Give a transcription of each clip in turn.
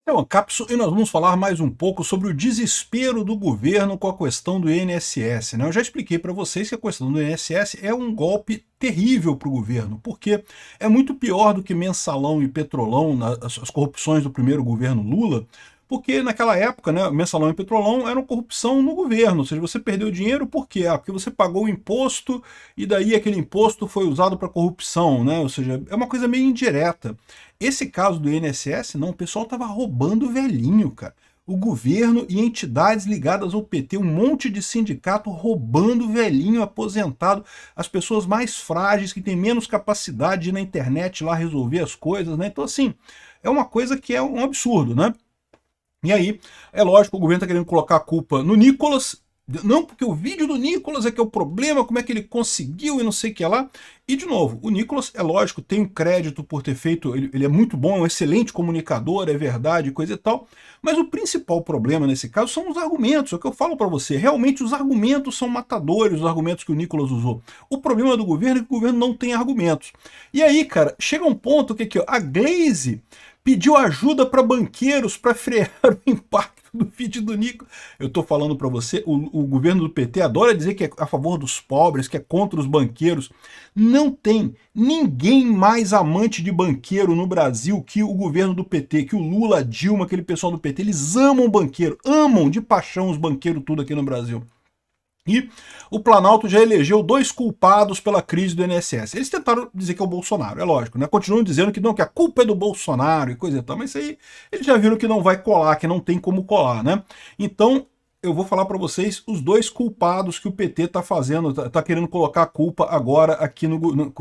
Então, Capso, e nós vamos falar mais um pouco sobre o desespero do governo com a questão do INSS, né? Eu já expliquei para vocês que a questão do INSS é um golpe terrível para o governo, porque é muito pior do que mensalão e petrolão, as corrupções do primeiro governo Lula, porque naquela época, né, mensalão e petrolão eram corrupção no governo, ou seja, você perdeu dinheiro por quê? Porque você pagou o imposto e daí aquele imposto foi usado para corrupção, né? Ou seja, é uma coisa meio indireta. Esse caso do INSS, não, o pessoal estava roubando velhinho, cara. O governo e entidades ligadas ao PT, um monte de sindicato roubando velhinho aposentado, as pessoas mais frágeis, que têm menos capacidade de ir na internet lá resolver as coisas, né? Então, assim, é uma coisa que é um absurdo, né? E aí, é lógico, o governo está querendo colocar a culpa no Nicolas, não porque o vídeo do Nicolas é que é o problema, como é que ele conseguiu e não sei o que lá. E, de novo, o Nicolas, é lógico, tem um crédito por ter feito, ele é muito bom, é um excelente comunicador, é verdade, coisa e tal, mas o principal problema nesse caso são os argumentos, é o que eu falo para você, realmente os argumentos são matadores, os argumentos que o Nicolas usou. O problema do governo é que o governo não tem argumentos. E aí, cara, chega um ponto que aqui, ó, a Glaze pediu ajuda para banqueiros para frear o impacto do vídeo do Nico. Eu estou falando para você, o governo do PT adora dizer que é a favor dos pobres, que é contra os banqueiros. Não tem ninguém mais amante de banqueiro no Brasil que o governo do PT, que o Lula, a Dilma, aquele pessoal do PT. Eles amam banqueiro, amam de paixão os banqueiros tudo aqui no Brasil. E o Planalto já elegeu 2 culpados pela crise do INSS. Eles tentaram dizer que é o Bolsonaro, é lógico, né? Continuam dizendo que não, que a culpa é do Bolsonaro e coisa e tal, mas isso aí eles já viram que não vai colar, que não tem como colar, né? Então, eu vou falar para vocês os 2 culpados que o PT está fazendo, está querendo colocar a culpa agora aqui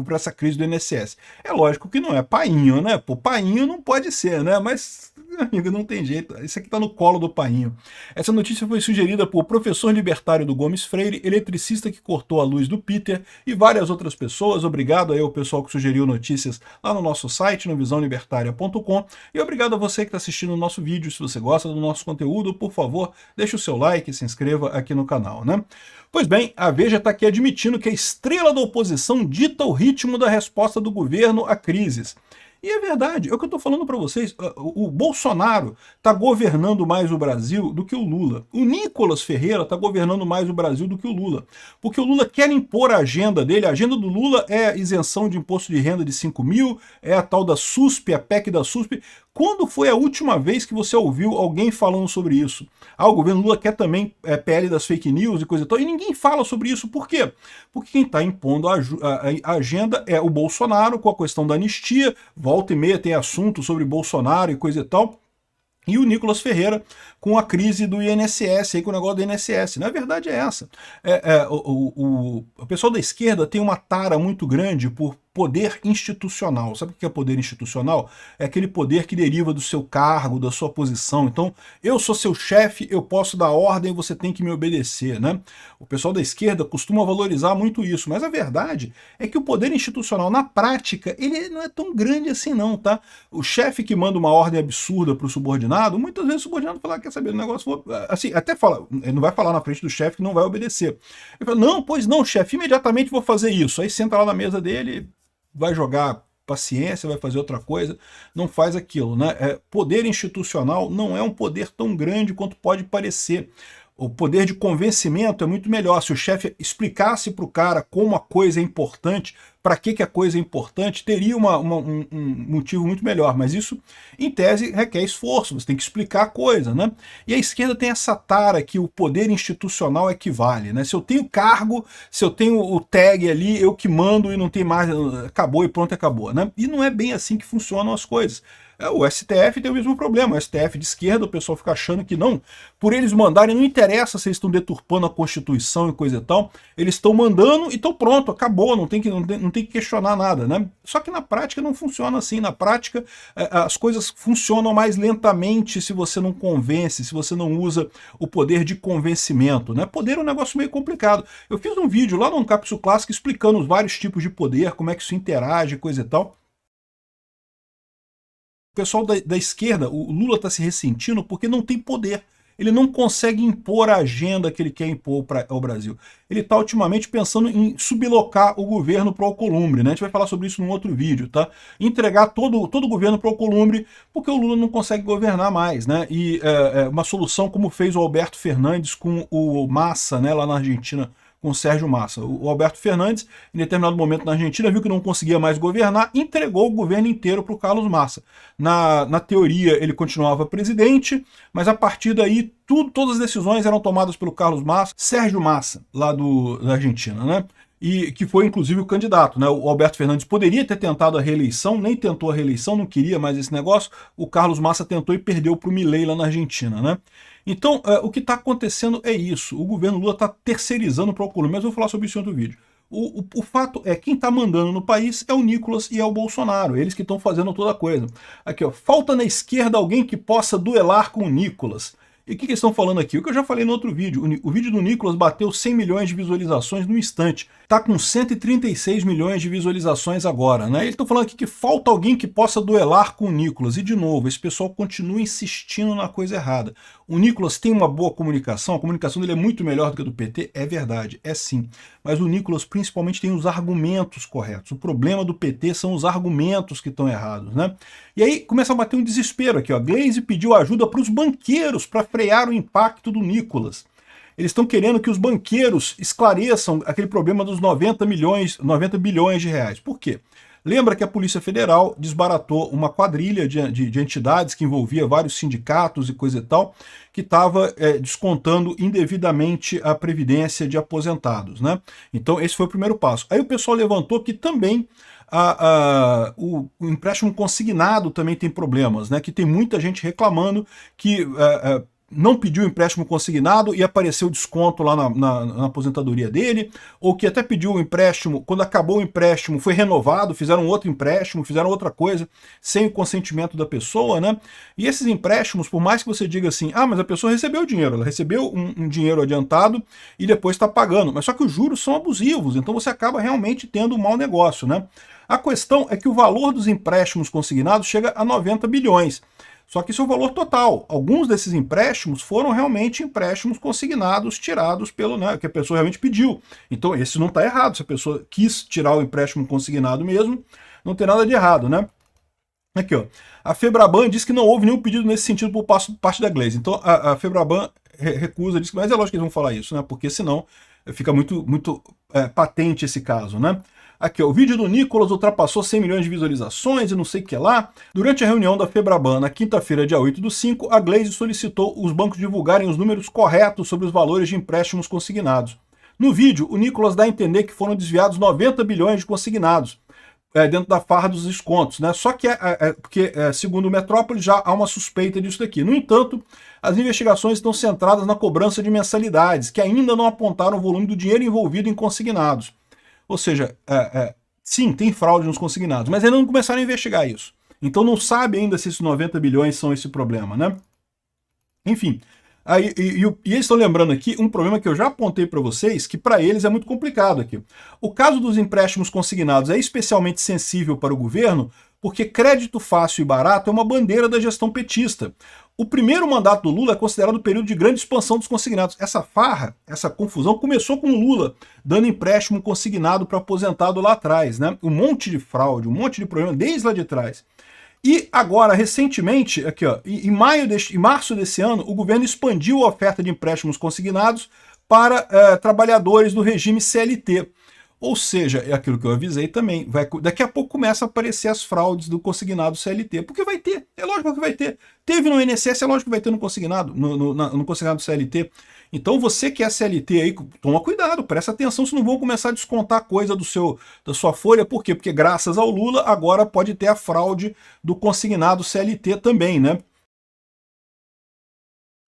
para essa crise do INSS. É lógico que não é Painho, né? Pô, Painho não pode ser, né? Mas, amigo, não tem jeito. Isso aqui está no colo do Painho. Essa notícia foi sugerida por professor libertário do Gomes Freire, eletricista que cortou a luz do Peter e várias outras pessoas. Obrigado aí ao pessoal que sugeriu notícias lá no nosso site, no visãolibertaria.com. E obrigado a você que está assistindo o nosso vídeo. Se você gosta do nosso conteúdo, por favor, deixe o seu like, se inscreva aqui no canal, né? Pois bem, a Veja está aqui admitindo que a estrela da oposição dita o ritmo da resposta do governo a crises. E é verdade, é o que eu estou falando para vocês, o Bolsonaro está governando mais o Brasil do que o Lula. O Nicolas Ferreira está governando mais o Brasil do que o Lula. Porque o Lula quer impor a agenda dele, a agenda do Lula é isenção de imposto de renda de 5 mil, é a tal da SUSP, a PEC da SUSP. Quando foi a última vez que você ouviu alguém falando sobre isso? Ah, o governo Lula quer também PL das fake news e coisa e tal, e ninguém fala sobre isso. Por quê? Porque quem está impondo a agenda é o Bolsonaro, com a questão da anistia, volta e meia tem assunto sobre Bolsonaro e coisa e tal, e o Nicolas Ferreira com a crise do INSS, aí com o negócio do INSS. Na verdade é essa. O pessoal da esquerda tem uma tara muito grande por poder institucional. Sabe o que é poder institucional? É aquele poder que deriva do seu cargo, da sua posição. Então, eu sou seu chefe, eu posso dar ordem, você tem que me obedecer, né? O pessoal da esquerda costuma valorizar muito isso, mas a verdade é que o poder institucional, na prática, ele não é tão grande assim não, tá? O chefe que manda uma ordem absurda para o subordinado, muitas vezes o subordinado fala, quer saber, o negócio, assim, até fala, ele não vai falar na frente do chefe que não vai obedecer. Ele fala, não, pois não, chefe, imediatamente vou fazer isso. Aí senta lá na mesa dele, vai jogar paciência, vai fazer outra coisa, não faz aquilo, né? Poder institucional não é um poder tão grande quanto pode parecer. O poder de convencimento é muito melhor. Se o chefe explicasse para o cara como a coisa é importante, para que a coisa é importante, teria um motivo muito melhor. Mas isso, em tese, requer esforço. Você tem que explicar a coisa, né? E a esquerda tem essa tara que o poder institucional equivale, né? Se eu tenho cargo, se eu tenho o tag ali, eu que mando e não tem mais, acabou e pronto, acabou, né? E não é bem assim que funcionam as coisas. O STF tem o mesmo problema, o STF de esquerda, o pessoal fica achando que não, por eles mandarem, não interessa se eles estão deturpando a Constituição e coisa e tal, eles estão mandando e estão pronto, acabou, não tem que questionar nada, né? Só que na prática não funciona assim, na prática as coisas funcionam mais lentamente se você não convence, se você não usa o poder de convencimento, né? Poder é um negócio meio complicado. Eu fiz um vídeo lá no Capsule Clássico explicando os vários tipos de poder, como é que isso interage, coisa e tal. O pessoal da esquerda, o Lula está se ressentindo porque não tem poder. ele não consegue impor a agenda que ele quer impor ao Brasil. Ele está ultimamente pensando em sublocar o governo para o Alcolumbre, né? A gente vai falar sobre isso num outro vídeo, tá? Entregar todo o governo para o Alcolumbre, porque o Lula não consegue governar mais, né? E uma solução como fez o Alberto Fernandes com o Massa, né, lá na Argentina, com o Sérgio Massa. O Alberto Fernandes, em determinado momento na Argentina, viu que não conseguia mais governar, entregou o governo inteiro para o Carlos Massa. Na teoria, ele continuava presidente, mas a partir daí, todas as decisões eram tomadas pelo Carlos Massa, Sérgio Massa, lá da Argentina, né? E que foi inclusive o candidato, né? O Alberto Fernandes poderia ter tentado a reeleição, nem tentou a reeleição, não queria mais esse negócio. O Carlos Massa tentou e perdeu para o Milei lá na Argentina, né? Então, o que está acontecendo é isso. O governo Lula está terceirizando para o Alcolumbre, mas eu vou falar sobre isso em outro vídeo. O fato é, quem está mandando no país é o Nicolas e é o Bolsonaro, eles que estão fazendo toda a coisa. Aqui, ó, falta na esquerda alguém que possa duelar com o Nicolas. E o que eles estão falando aqui? O que eu já falei no outro vídeo. O vídeo do Nicolas bateu 100 milhões de visualizações no instante. Está com 136 milhões de visualizações agora, né? Eles estão falando aqui que falta alguém que possa duelar com o Nicolas. E, de novo, esse pessoal continua insistindo na coisa errada. O Nicolas tem uma boa comunicação, a comunicação dele é muito melhor do que a do PT, é verdade, é sim. Mas o Nicolas principalmente tem os argumentos corretos. O problema do PT são os argumentos que estão errados, né? E aí começa a bater um desespero aqui, ó. Glaze pediu ajuda para os banqueiros para frear o impacto do Nicolas. Eles estão querendo que os banqueiros esclareçam aquele problema dos 90 bilhões de reais. Por quê? Lembra que a Polícia Federal desbaratou uma quadrilha de entidades que envolvia vários sindicatos e coisa e tal, que estava descontando indevidamente a previdência de aposentados, né? Então esse foi o primeiro passo. Aí o pessoal levantou que também o empréstimo consignado também tem problemas, né? Que tem muita gente reclamando que não pediu empréstimo consignado e apareceu desconto lá na aposentadoria dele, ou que até pediu o empréstimo, quando acabou o empréstimo foi renovado, fizeram outro empréstimo, fizeram outra coisa, sem o consentimento da pessoa, né? E esses empréstimos, por mais que você diga assim, mas a pessoa recebeu o dinheiro, ela recebeu um dinheiro adiantado e depois está pagando, mas só que os juros são abusivos, então você acaba realmente tendo um mau negócio, né? A questão é que o valor dos empréstimos consignados chega a 90 bilhões. Só que isso é o valor total. Alguns desses empréstimos foram realmente empréstimos consignados, tirados pelo, né, que a pessoa realmente pediu. Então esse não está errado. Se a pessoa quis tirar o empréstimo consignado mesmo, não tem nada de errado, né? Aqui, ó. A Febraban diz que não houve nenhum pedido nesse sentido por parte da Glaze. Então a Febraban recusa, diz que, mas é lógico que eles vão falar isso, né? Porque senão fica muito patente esse caso, né? Aqui, ó, o vídeo do Nicolas ultrapassou 100 milhões de visualizações e não sei o que lá. Durante a reunião da Febraban, na quinta-feira, dia 8/5, a Glaze solicitou os bancos divulgarem os números corretos sobre os valores de empréstimos consignados. No vídeo, o Nicolas dá a entender que foram desviados 90 bilhões de consignados, dentro da farra dos descontos, né? Só que, porque, segundo o Metrópole, já há uma suspeita disso daqui. No entanto, as investigações estão centradas na cobrança de mensalidades, que ainda não apontaram o volume do dinheiro envolvido em consignados. Ou seja, sim, tem fraude nos consignados, mas ainda não começaram a investigar isso. Então não sabe ainda se esses 90 bilhões são esse problema, né? Enfim, e eles estão lembrando aqui um problema que eu já apontei para vocês, que para eles é muito complicado aqui. O caso dos empréstimos consignados é especialmente sensível para o governo, porque crédito fácil e barato é uma bandeira da gestão petista. O primeiro mandato do Lula é considerado o período de grande expansão dos consignados. Essa farra, essa confusão, começou com o Lula dando empréstimo consignado para aposentado lá atrás, né? Um monte de fraude, um monte de problema desde lá de trás. E agora, recentemente, aqui, ó, em março desse ano, o governo expandiu a oferta de empréstimos consignados para trabalhadores do regime CLT. Ou seja, é aquilo que eu avisei também, daqui a pouco começa a aparecer as fraudes do consignado CLT, porque vai ter, é lógico que vai ter. Teve no INSS, é lógico que vai ter no consignado, no consignado CLT. Então você que é CLT aí, toma cuidado, presta atenção, se não vão começar a descontar coisa da sua folha, por quê? Porque graças ao Lula agora pode ter a fraude do consignado CLT também, né?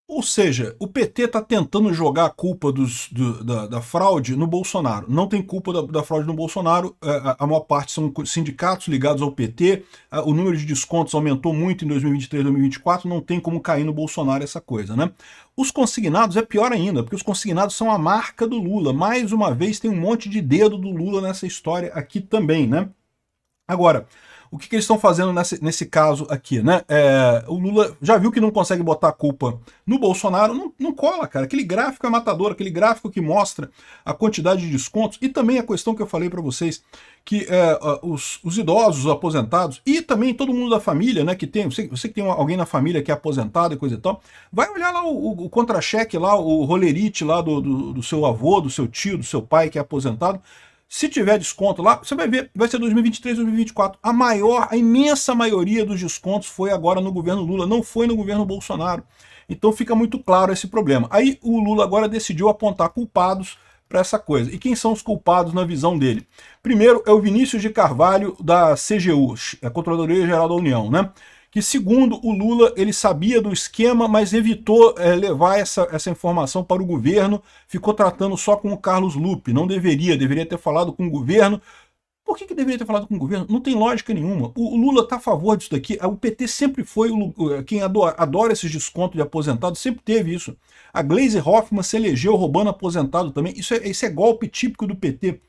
Ou seja, o PT está tentando jogar a culpa da fraude no Bolsonaro. Não tem culpa da fraude no Bolsonaro, a maior parte são sindicatos ligados ao PT, o número de descontos aumentou muito em 2023, 2024, não tem como cair no Bolsonaro essa coisa, né? Os consignados é pior ainda, porque os consignados são a marca do Lula. Mais uma vez tem um monte de dedo do Lula nessa história aqui também, né? Agora, O que eles estão fazendo nesse caso aqui, né? O Lula já viu que não consegue botar a culpa no Bolsonaro, não cola, cara. Aquele gráfico é matador, aquele gráfico que mostra a quantidade de descontos e também a questão que eu falei para vocês, que os idosos, os aposentados e também todo mundo da família, né, que tem, você que tem alguém na família que é aposentado e coisa e tal, vai olhar lá o contra-cheque lá, o rolerite lá do seu avô, do seu tio, do seu pai que é aposentado. Se tiver desconto lá, você vai ver, vai ser 2023, 2024. A imensa maioria dos descontos foi agora no governo Lula, não foi no governo Bolsonaro. Então fica muito claro esse problema. Aí o Lula agora decidiu apontar culpados para essa coisa. E quem são os culpados na visão dele? Primeiro é o Vinícius de Carvalho, da CGU, a Controladoria Geral da União, né? Que segundo o Lula, ele sabia do esquema, mas evitou levar essa informação para o governo, ficou tratando só com o Carlos Lupe, não deveria ter falado com o governo. Por que deveria ter falado com o governo? Não tem lógica nenhuma. O Lula está a favor disso daqui. O PT sempre foi quem adora esses descontos de aposentado, sempre teve isso. A Gleisi Hoffmann se elegeu roubando aposentado também. Isso é golpe típico do PT.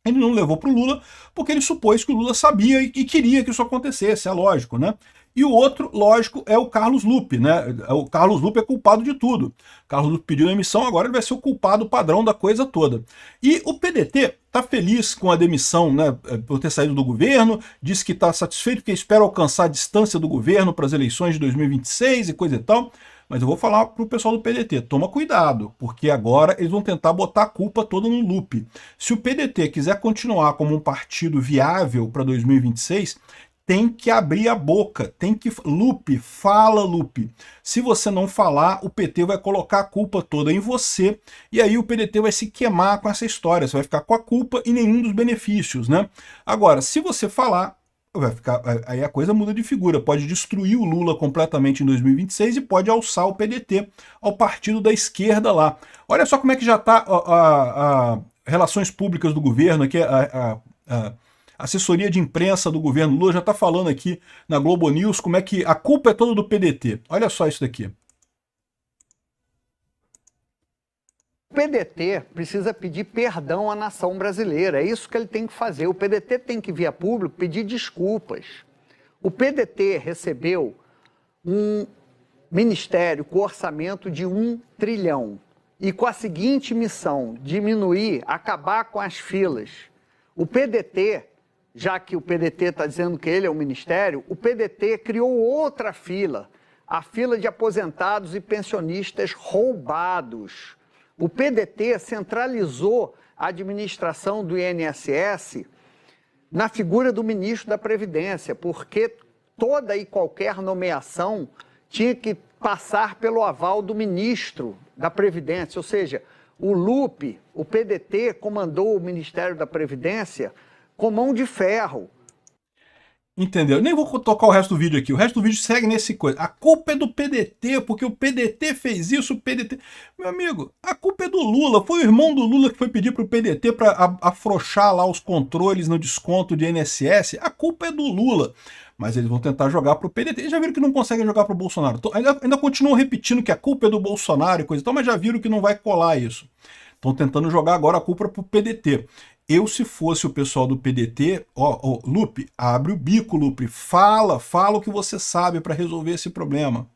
Ele não levou para o Lula porque ele supôs que o Lula sabia e queria que isso acontecesse, é lógico, né? E o outro, lógico, é o Carlos Lupe, né? O Carlos Lupe é culpado de tudo. O Carlos Lupe pediu demissão, agora ele vai ser o culpado padrão da coisa toda. E o PDT está feliz com a demissão, né, por ter saído do governo, diz que está satisfeito porque espera alcançar a distância do governo para as eleições de 2026 e coisa e tal. Mas eu vou falar para o pessoal do PDT, toma cuidado, porque agora eles vão tentar botar a culpa toda no Lupe. Se o PDT quiser continuar como um partido viável para 2026, tem que abrir a boca, tem que... Lupe, fala, Lupe. Se você não falar, o PT vai colocar a culpa toda em você, e aí o PDT vai se queimar com essa história, você vai ficar com a culpa e nenhum dos benefícios, né? Agora, se você falar, aí a coisa muda de figura, pode destruir o Lula completamente em 2026 e pode alçar o PDT ao partido da esquerda lá. Olha só como é que já está a relações públicas do governo, aqui a assessoria de imprensa do governo Lula já está falando aqui na Globo News como é que a culpa é toda do PDT. Olha só isso daqui. O PDT precisa pedir perdão à nação brasileira, é isso que ele tem que fazer. O PDT tem que vir a público pedir desculpas. O PDT recebeu um ministério com orçamento de 1 trilhão e com a seguinte missão, diminuir, acabar com as filas. O PDT, já que o PDT está dizendo que ele é o ministério, o PDT criou outra fila, a fila de aposentados e pensionistas roubados. O PDT centralizou a administração do INSS na figura do ministro da Previdência, porque toda e qualquer nomeação tinha que passar pelo aval do ministro da Previdência, ou seja, o Lupe, o PDT, comandou o Ministério da Previdência com mão de ferro. Entendeu? Nem vou tocar o resto do vídeo aqui. O resto do vídeo segue nesse coisa. A culpa é do PDT, porque o PDT fez isso, o PDT... Meu amigo, a culpa é do Lula. Foi o irmão do Lula que foi pedir para o PDT para afrouxar lá os controles no desconto de INSS. A culpa é do Lula. Mas eles vão tentar jogar para o PDT. Eles já viram que não conseguem jogar para o Bolsonaro. Então, ainda continuam repetindo que a culpa é do Bolsonaro e coisa e tal, mas já viram que não vai colar isso. Estão tentando jogar agora a culpa para o PDT. Eu, se fosse o pessoal do PDT, Lupe, abre o bico, Lupe, fala o que você sabe para resolver esse problema.